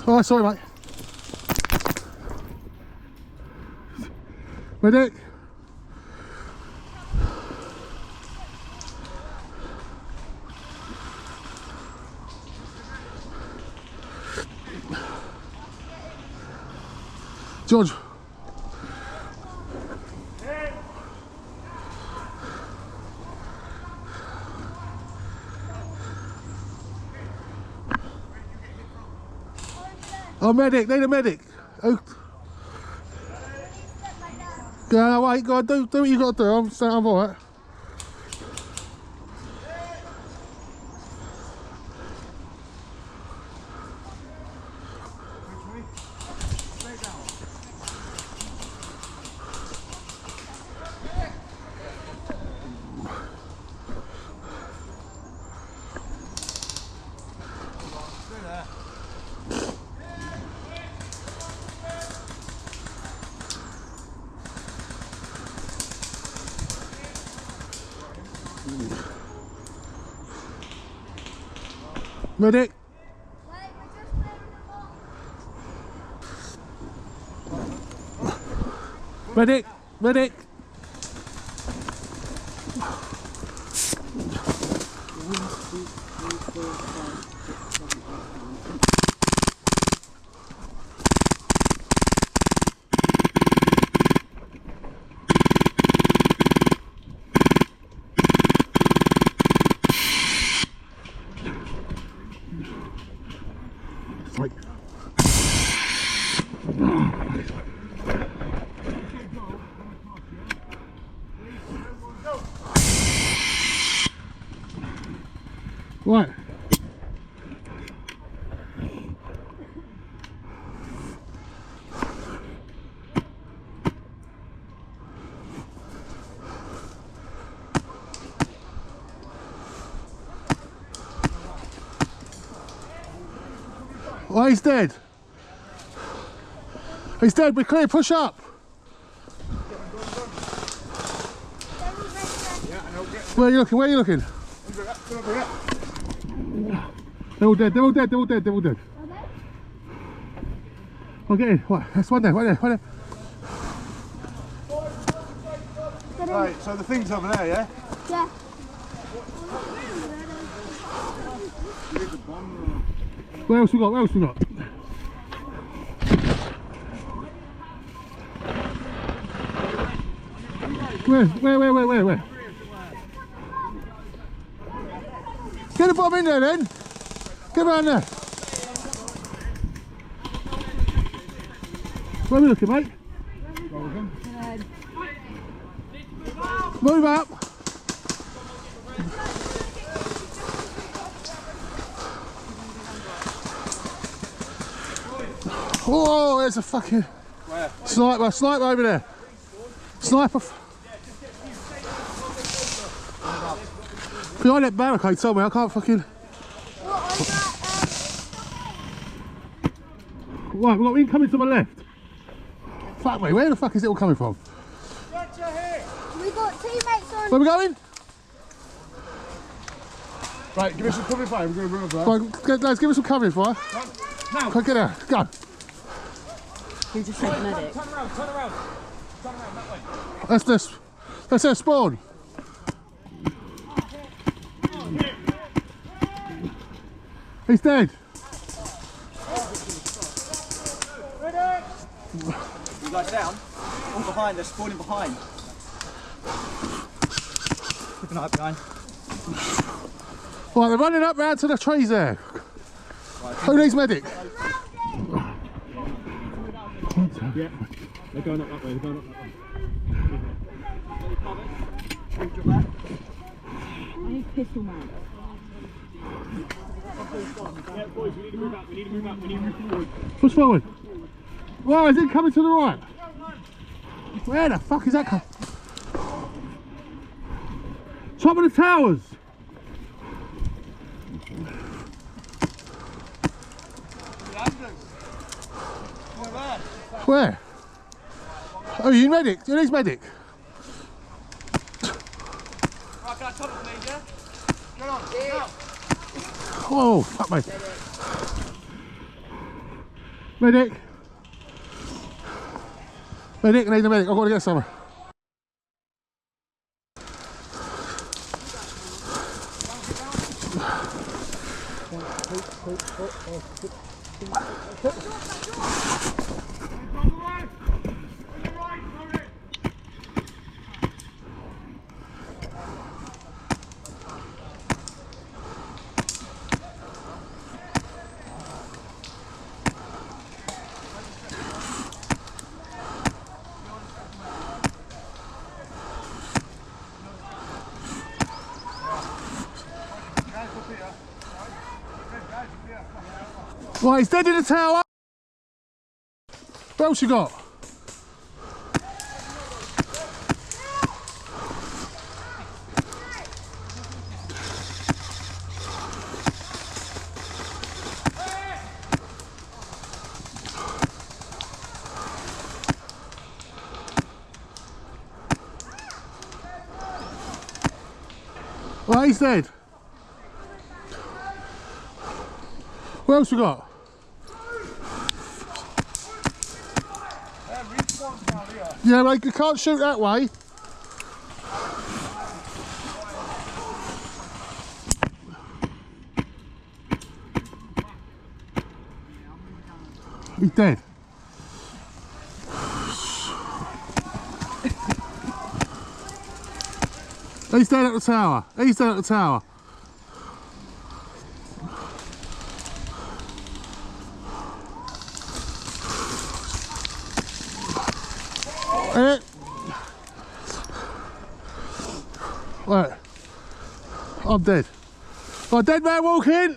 Oh, sorry, mate. Medic. George. Oh, medic, need a medic. Oh. Go, wait, go on, do what you got to do. I'm alright. Medic. Medic. Medic. Like what? Oh, he's dead. He's dead. We're clear. Push up. Where are you looking? Where are you looking? They're all dead. They're all dead. They're all dead. They're all dead. Oh, get in. Right, that's one there. Right there. Right there. Right. So the thing's over there, yeah. Yeah. Where else we got? Where else we got? Where? Get the bomb in there then. Get around there. Where are we looking, mate? Move up. Oh, there's a fucking sniper over there. Sniper. Behind that barricade somewhere, I can't fucking. Right, we've got incoming to my left. Fuck me, where the fuck is it all coming from? We got teammates on. Where are we going? Right, give us some cover fire. We're going to run over there. Right, lads, give us some covering fire. Now. Quick, get out, go. You just said medic. Turn around that way. That's their spawn. He's dead. You guys down? All behind, they're spawning behind. Keep an eye behind. Right, they're running up round to the trees there. Who needs medic? Yeah. They're going up that way. I need pistol man. Yeah, boys, we need to move up. We need to move forward. Push forward. Wow, is it coming to the right? Where the fuck is that coming? Top of the towers. Where? Oh, you medic? You need medic? Right, can I cover please, yeah? Get on, Oh, fuck me. Medic. Medic, I need a medic. I've got to get somewhere. Right, he's dead in the tower. What else you got? Right, he's dead. What else you got? Yeah, mate, you can't shoot that way. He's dead. He's dead at the tower. He's dead at the tower. Right, I'm dead. Right, dead man walking.